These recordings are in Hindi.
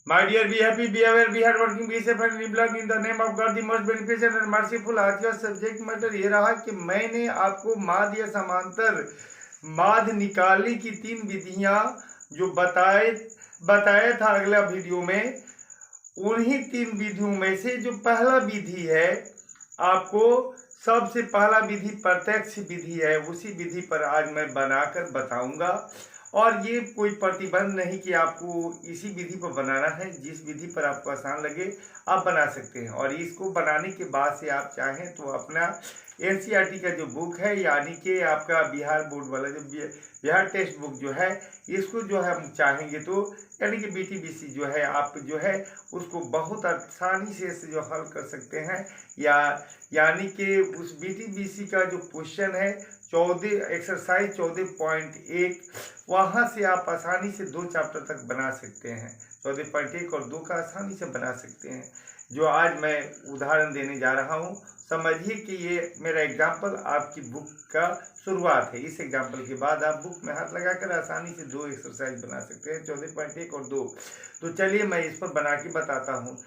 My dear, be happy, be aware, be hardworking, be safe and live long in the name of God, the most beneficent and merciful। आज का सब्जेक्ट मैटर ये रहा कि मैंने आपको माध्य या समांतर माध्य निकालने की 3 विधियां जो बताया था अगला वीडियो में, उन्हीं 3 विधियों में से जो पहला विधि है, आपको सबसे पहला विधि प्रत्यक्ष विधि है, उसी विधि पर आज मैं बनाकर बताऊंगा। और ये कोई प्रतिबंध नहीं कि आपको इसी विधि पर बनाना है, जिस विधि पर आपको आसान लगे आप बना सकते हैं। और इसको बनाने के बाद से आप चाहें तो अपना एनसीईआरटी का जो बुक है, यानी कि आपका बिहार बोर्ड वाला जो बिहार टेक्स्ट बुक जो है, इसको जो है हम चाहेंगे तो यानी कि बीटीबीसी जो है, आप जो है उसको बहुत आसानी से जो हल कर सकते हैं। यानी कि उस बीटीबीसी का जो क्वेश्चन है 14 एक्सरसाइज 14.1, वहाँ से आप आसानी से 2 चैप्टर तक बना सकते हैं। 14.1 और 2 का आसानी से बना सकते हैं। जो आज मैं उदाहरण देने जा रहा हूँ, समझिए कि ये मेरा एग्जाम्पल आपकी बुक का शुरुआत है। इस एग्जाम्पल के बाद आप बुक में हाथ लगाकर आसानी से 2 एक्सरसाइज बना सकते हैं, 14.1 और 2। तो चलिए मैं इस पर बना के बताता हूँ।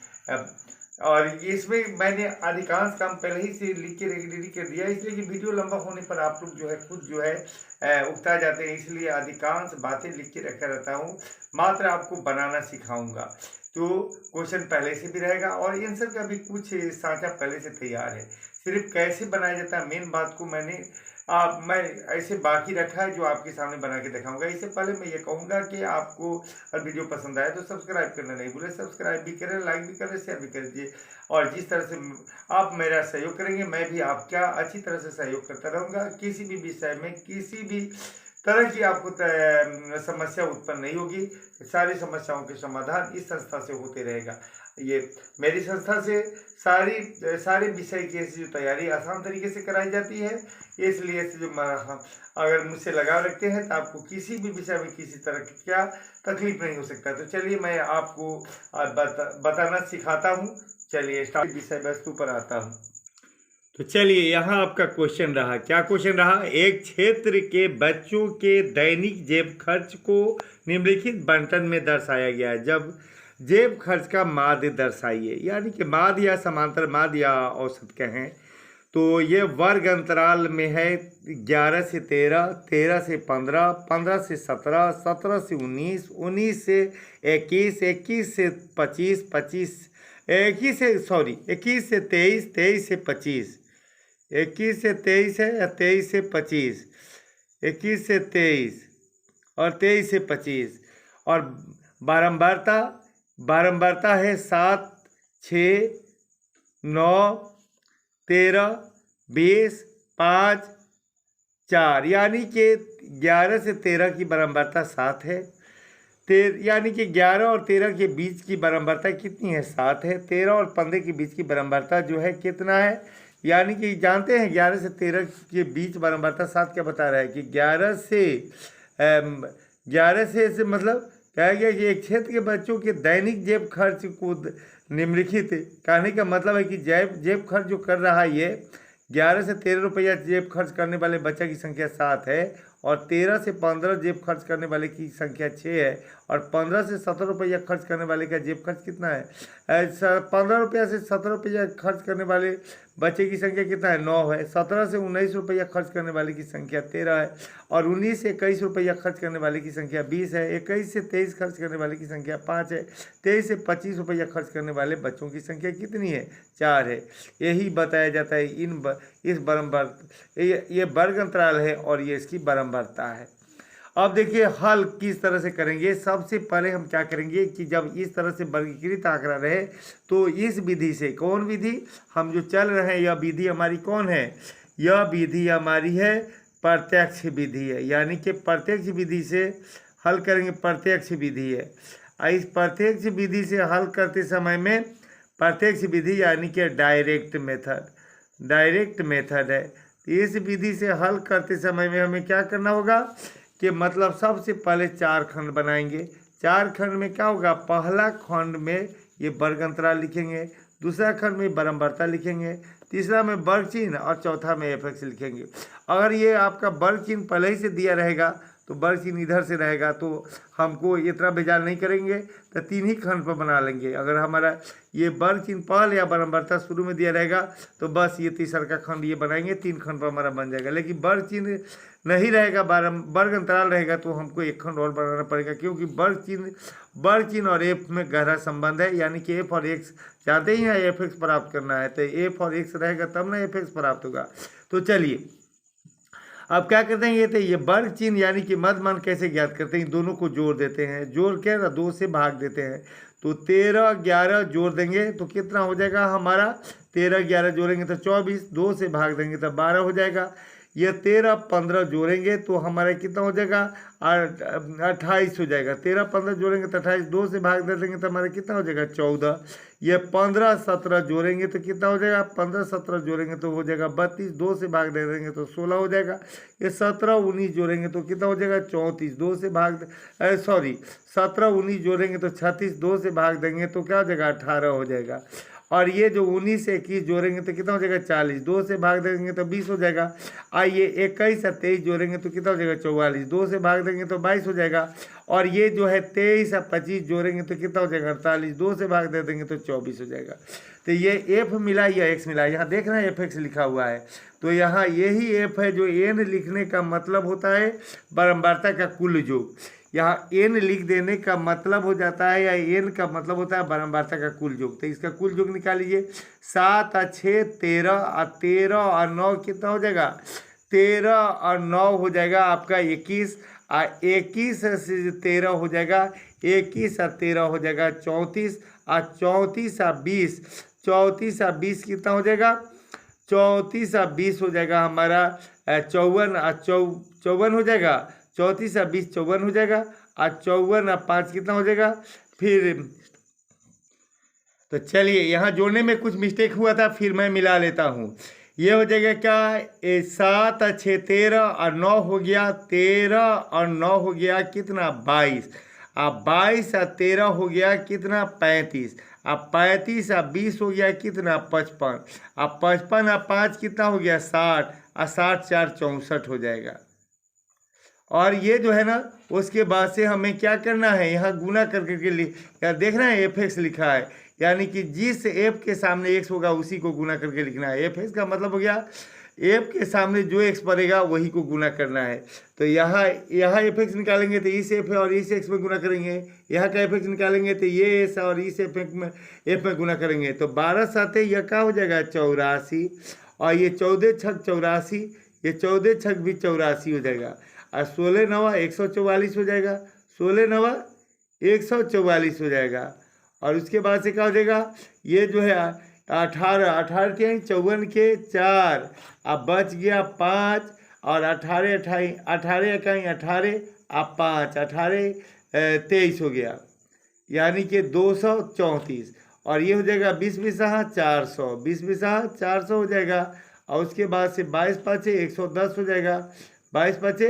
और इसमें मैंने अधिकांश काम पहले ही से लिख के रेडी कर दिया, इसलिए कि वीडियो लंबा होने पर आप लोग जो है खुद जो है उगता जाते हैं, इसलिए अधिकांश बातें लिख के रखा रहता हूँ। मात्र आपको बनाना सिखाऊंगा, तो क्वेश्चन पहले से भी रहेगा और आंसर का भी कुछ साँचा पहले से तैयार है। सिर्फ कैसे बनाया जाता है मेन बात को मैं ऐसे बाकी रखा है जो आपके सामने बना के दिखाऊंगा। इससे पहले मैं ये कहूँगा कि आपको अगर वीडियो पसंद आए तो सब्सक्राइब करना नहीं भूलें। सब्सक्राइब भी करें, लाइक भी करें, शेयर भी करिए। और जिस तरह से आप मेरा सहयोग करेंगे, मैं भी आपका अच्छी तरह से सहयोग करता रहूँगा। किसी भी विषय में किसी भी तरह की आपको समस्या उत्पन्न नहीं होगी। सारी समस्याओं के समाधान इस संस्था से होते रहेगा। ये मेरी संस्था से सारे विषय की ऐसी जो तैयारी आसान तरीके से कराई जाती है, इसलिए जो अगर मुझसे लगाव रखते हैं तो आपको किसी भी विषय में किसी तरह की क्या तकलीफ नहीं हो सकता। तो चलिए मैं आपको बताना सिखाता हूँ। चलिए स्टार्ट विषय वस्तु पर आता हूँ। तो चलिए यहाँ आपका क्वेश्चन रहा, क्या क्वेश्चन रहा? एक क्षेत्र के बच्चों के दैनिक जेब खर्च को निम्नलिखित बंटन में दर्शाया गया है। जब जेब खर्च का माध्य दर्शाइए, यानी कि माध्य या समांतर माध्य या औसत कहें तो ये वर्ग अंतराल में है 11 से 13, 13 से 15, 15 से 17, 17 से 19, 19 से 21, 21 से 25, 21 से 23, 23 से 25, 21 से 23 है या 23 से 25, 21 से 23 और 23 से 25। और बारंबारता है 7, 6, 9, 13, 20, 5, 4, यानी कि 11 से 13 की बारंबारता 7 है। यानी कि 11 और 13 के बीच की बारंबारता कितनी है? 7 है। 13 और 15 के बीच की बारंबारता जो है कितना है? यानी कि जानते हैं 11 से 13 के बीच बारंबारता 7 क्या बता रहा है कि 11 से मतलब कहा गया कि एक क्षेत्र के बच्चों के दैनिक जेब खर्च को निम्नलिखित, कहने का मतलब है कि जेब खर्च जो कर रहा है ये 11 से 13 रुपया जेब खर्च करने वाले बच्चा की संख्या 7 है, और 13 से 15 जेब खर्च करने वाले की संख्या 6 है, और 15 से 17 रुपया खर्च करने वाले का जेब खर्च कितना है? 15 रुपया से 17 रुपया खर्च करने वाले बच्चे की संख्या कितना है? 9 है। 17 से 19 रुपया खर्च करने वाले की संख्या 13 है, और 19 से 21 रुपया खर्च करने वाले की संख्या 20 है। 21 से 23 खर्च करने वाले की संख्या 5 है। 23 से 25 रुपया खर्च करने वाले बच्चों की संख्या कितनी है? 4 है। यही बताया जाता है इस ये वर्ग अंतराल है और ये इसकी बारंबारता है। अब देखिए हल किस तरह से करेंगे। सबसे पहले हम क्या करेंगे कि जब इस तरह से वर्गीकृत आंकड़ा रहे तो इस विधि से, कौन विधि हम जो चल रहे हैं, यह विधि हमारी कौन है? यह विधि हमारी है प्रत्यक्ष विधि है, यानी कि प्रत्यक्ष विधि से हल करेंगे। प्रत्यक्ष विधि है। इस प्रत्यक्ष विधि से हल करते समय में प्रत्यक्ष विधि यानी कि डायरेक्ट मेथड है। इस विधि से हल करते समय में हमें क्या करना होगा कि मतलब सबसे पहले 4 खंड बनाएंगे। 4 खंड में क्या होगा? पहला खंड में ये वर्ग अंतराल लिखेंगे, दूसरा खंड में बारंबारता लिखेंगे, तीसरा में वर्ग चिन्ह और चौथा में एफ एक्स लिखेंगे। अगर ये आपका वर्ग चिन्ह पहले ही से दिया रहेगा तो वर्ग चिन्ह इधर से रहेगा, तो हमको इतना बेजार नहीं करेंगे, तो 3 ही खंड पर बना लेंगे। अगर हमारा ये वर्ग चिन्ह पहले या बारंबारता शुरू में दिया रहेगा तो बस ये तीसरा का खंड ये बनाएंगे, 3 खंड पर हमारा बन जाएगा। लेकिन वर्ग चिन्ह नहीं रहेगा, वर्ग अंतराल रहेगा, तो हमको 1 खंड और बनाना पड़ेगा, क्योंकि वर्ग चिन्ह और एफ में गहरा संबंध है। यानी कि एफ और एक्स जानते ही हैं, एफ एक्स प्राप्त करना है, तो एफ और एक्स रहेगा तब ना एफ एक्स प्राप्त होगा। तो चलिए अब क्या करते हैं, ये वर्ग चिन्ह यानी कि मध्य मान कैसे ज्ञात करते हैं, दोनों को जोड़ देते हैं। जोड़ के ना 2 से भाग देते हैं, तो 13 11 जोड़ देंगे तो कितना हो जाएगा हमारा, 13 11 जोड़ेंगे तो 24, 2 से भाग देंगे तो 12 हो जाएगा। ये 13 15 जोड़ेंगे तो हमारा कितना हो जाएगा, 28 हो जाएगा। 13 15 जोड़ेंगे तो 28, 2 से भाग दे देंगे तो हमारा कितना हो जाएगा, 14। ये 15 17 जोड़ेंगे तो कितना हो जाएगा, 15 17 जोड़ेंगे तो हो जाएगा 32, 2 से भाग दे देंगे तो 16 हो जाएगा। ये 17 19 जोड़ेंगे तो कितना हो जाएगा, 34, 2 से भाग 17 19 जोड़ेंगे तो 36, 2 से भाग देंगे तो क्या हो जाएगा, 18 हो जाएगा। और ये जो 19 से 21 जोड़ेंगे तो कितना हो जाएगा, 40, 2 से भाग देंगे तो 20 हो जाएगा। आइए 21 और 23 जोड़ेंगे तो कितना हो जाएगा, 44, 2 से भाग देंगे तो 22 हो जाएगा। और ये जो है 23 और 25 जोड़ेंगे तो कितना हो जाएगा, 48, 2 से भाग दे देंगे तो 24 हो जाएगा। तो ये एफ मिला या एक्स मिला, यहाँ देख रहे हैं एफ एक्स लिखा हुआ है, तो यहाँ यही एफ है जो एन लिखने का मतलब होता है बारंबारता का कुल योग। यहाँ एन लिख देने का मतलब हो जाता है, या एन का मतलब होता है बारंबारता का कुल योग। तो इसका कुल योग निकाल लीजिए, 7 और 6 13 और 13 और 9 कितना हो जाएगा, 13 और 9 हो जाएगा आपका 21, और 21 से 13 हो जाएगा, 21 और 13 हो जाएगा 34, और 34 और 20, 34 और 20 कितना हो जाएगा, 34 और 20 हो जाएगा हमारा 54 और 54 हो जाएगा, 34 और 20 54 हो जाएगा, और 54 और 5 कितना हो जाएगा फिर। तो चलिए यहाँ जोड़ने में कुछ मिस्टेक हुआ था, फिर मैं मिला लेता हूँ। ये हो जाएगा क्या, 7 और 6 13 और 9 हो गया, 13 और 9 हो गया कितना, 22, अब 22 और 13 हो गया कितना, 35, अब 35 और 20 हो गया कितना, 55, अब 55 और 5 कितना हो गया, 60, और 60 4 64 हो जाएगा। और ये जो है ना, उसके बाद से हमें क्या करना है, यहाँ गुना करके के लिए यार देख रहे हैं एफ एक्स लिखा है, यानी कि जिस एफ के सामने एक्स होगा उसी को गुना करके लिखना है। एफ एक्स का मतलब हो गया एफ के सामने जो एक्स पड़ेगा वही को गुना करना है। तो यहाँ एफ एक्स निकालेंगे तो इस एफ और इस एक्स में गुना करेंगे, यहाँ का एफ एक्स निकालेंगे तो ये एस और इस एफ में गुना करेंगे, तो 12 7 यह क्या हो जाएगा, 84, और ये 14 6 84, ये 14 6 भी 84 हो जाएगा, और 16 9 144 हो जाएगा, 16 9 144 हो जाएगा। और उसके बाद से क्या हो जाएगा, ये जो है 18 के 54 के 4, अब बच गया 5, और 18 18 अब 5 18 23 हो गया, यानी कि 234, और ये हो जाएगा 20 बिसहा 400, 20 बिसहा 400 हो जाएगा। और उसके बाद से 22 5 110 हो जाएगा, 22 5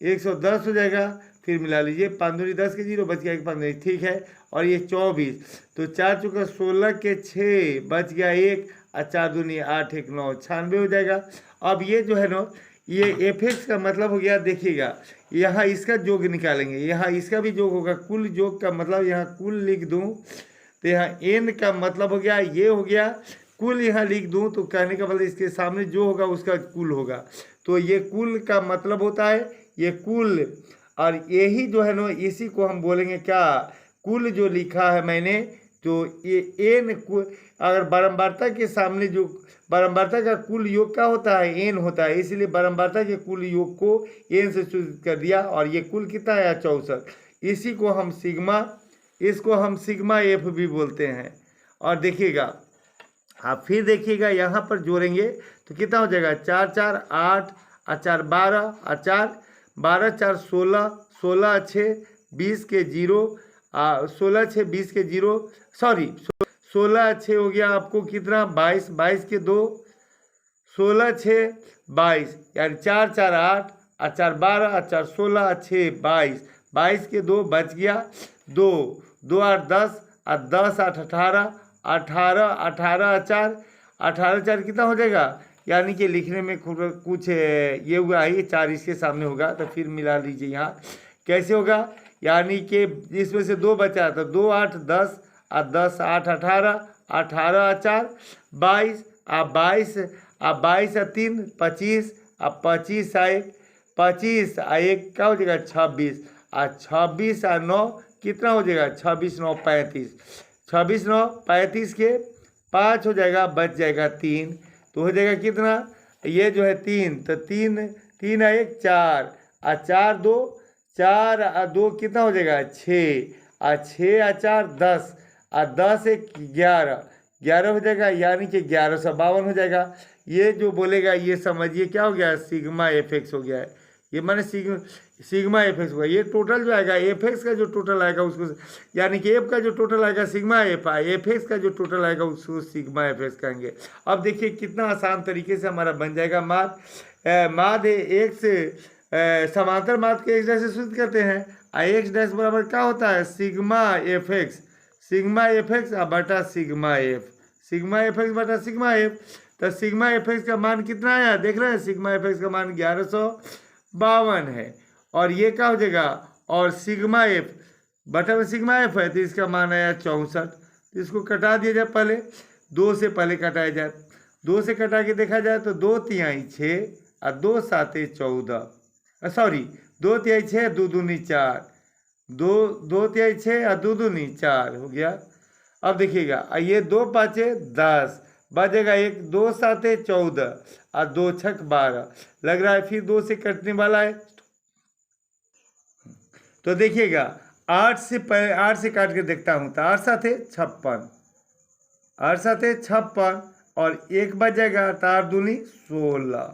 110 हो जाएगा। फिर मिला लीजिए, 5 दूनी 10 के 0 बच गया 1 5, ठीक है। और ये 24, तो 4 चौका 16 के 6 बच गया 1, और 4 दूनी 8 1 9 96 हो जाएगा। अब ये जो है ना, ये एफ एक्स का मतलब हो गया, देखिएगा यहाँ इसका योग निकालेंगे, यहाँ इसका भी योग होगा। कुल योग का मतलब यहाँ कुल लिख दूँ तो यहाँ एन का मतलब हो गया, ये हो गया कुल, यहाँ लिख दूँ तो कहने का मतलब इसके सामने जो होगा उसका कुल होगा। तो ये कुल का मतलब होता है ये कुल, और यही जो है ना इसी को हम बोलेंगे क्या, कुल जो लिखा है मैंने, तो ये एन अगर बारंबारता के सामने जो बारंबारता का कुल योग क्या होता है, एन होता है, इसलिए बारंबारता के कुल योग को एन से सूचित कर दिया। और ये कुल कितना है 64, इसी को हम सिग्मा, इसको हम सिग्मा एफ भी बोलते हैं। और देखिएगा आप फिर देखिएगा यहाँ पर जोड़ेंगे तो कितना हो जाएगा, 4 4 8 और 4 12 और 4 12 4 16, 16 6 20 के 0, 16 6 20 के 0, सॉरी 16 6 हो गया आपको कितना 22, 22 के 2, 16 6 22, यानी 4 4 8 और 4 12 और 4 16 6 22, 22 के 2 बच गया 2, 2 8 10 और 10 8 18, 18 18 4 18 4 कितना हो जाएगा यानी कि लिखने में कुछ ये हुआ है, ये 4 इसके सामने होगा, तो फिर मिला लीजिए यहाँ कैसे होगा। यानी कि इसमें से 2 बचा तो 2 8 10 और 10 8 18, 18 और 4 22 और 22 और 22 और 3 25 और 25 और 1 25 और 1 क्या हो जाएगा 26 और 26 और 9 कितना हो जाएगा 26 9 35, 26 9 35 के 5 हो जाएगा, बच जाएगा 3, तो हो जाएगा कितना ये जो है 3, तो 3 3 और 1 4 और 4 2 4 और 2 कितना हो जाएगा 6 और 6 और 4 10 और 10 1 11 11 हो जाएगा, यानी कि 1152 हो जाएगा। ये जो बोलेगा ये समझिए क्या हो गया सिग्मा एफ एक्स हो गया है, ये माने सिग्मा एफ एक्स होगा। ये टोटल जो आएगा एफ एक्स का जो टोटल आएगा उसको, यानी कि एफ का जो टोटल आएगा sigma F I, F x का जो टोटल आएगा उसको सिग्मा एफ एक्स कहेंगे। अब देखिए कितना आसान तरीके से हमारा बन जाएगा माद एक से समांतर माद के एक्स डैश से सूचित करते हैं। एक्स डैश बराबर क्या होता है सिग्मा एफ एक्स बटा sigma F, sigma F x बटा सिग्मा एफ। तो सिग्मा एफ एक्स का मान कितना आया देख रहे हैं, सिग्मा एफ एक्स का मान 1152 है, और ये क्या हो जाएगा, और सिग्मा एफ बटा में सिग्मा एफ है तो इसका मान आया 64। तो इसको कटा दिया जाए, पहले 2 से पहले कटाया जाए, 2 से कटा के देखा जाए तो 2 तिहाई 6 और 2 7 14, सॉरी 2 तिहाई 6 2 दूनी 4, 2 तिहाई 6 और 2 दूनी 4 हो गया। अब देखिएगा ये 2 5 10 बचेगा 1, 2 7 14 और 2 6 12, लग रहा है फिर 2 से कटने वाला है। तो देखिएगा 8 से काट के देखता हूँ तो 8 7 56, 8 7 56 और 1 बच जाएगा, तार दूनी 16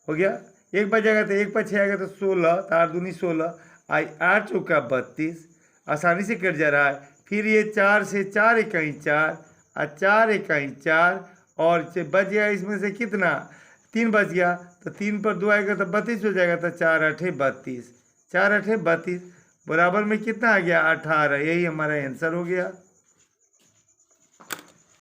हो गया, 1 बच जाएगा तो 1 पर 6 आएगा तो 16, तार दूनी 16 आई 8 चौका 32, आसानी से कट जा रहा है। फिर ये 4 से 4 इकाई 4 और 4 इकाई 4 और बच गया इसमें से कितना 3 बच गया, तो 3 पर 2 आएगा तो 32 हो जाएगा, तो 4 8 32, 4 8 32 बराबर में कितना आ गया 18, यही हमारा आंसर हो गया।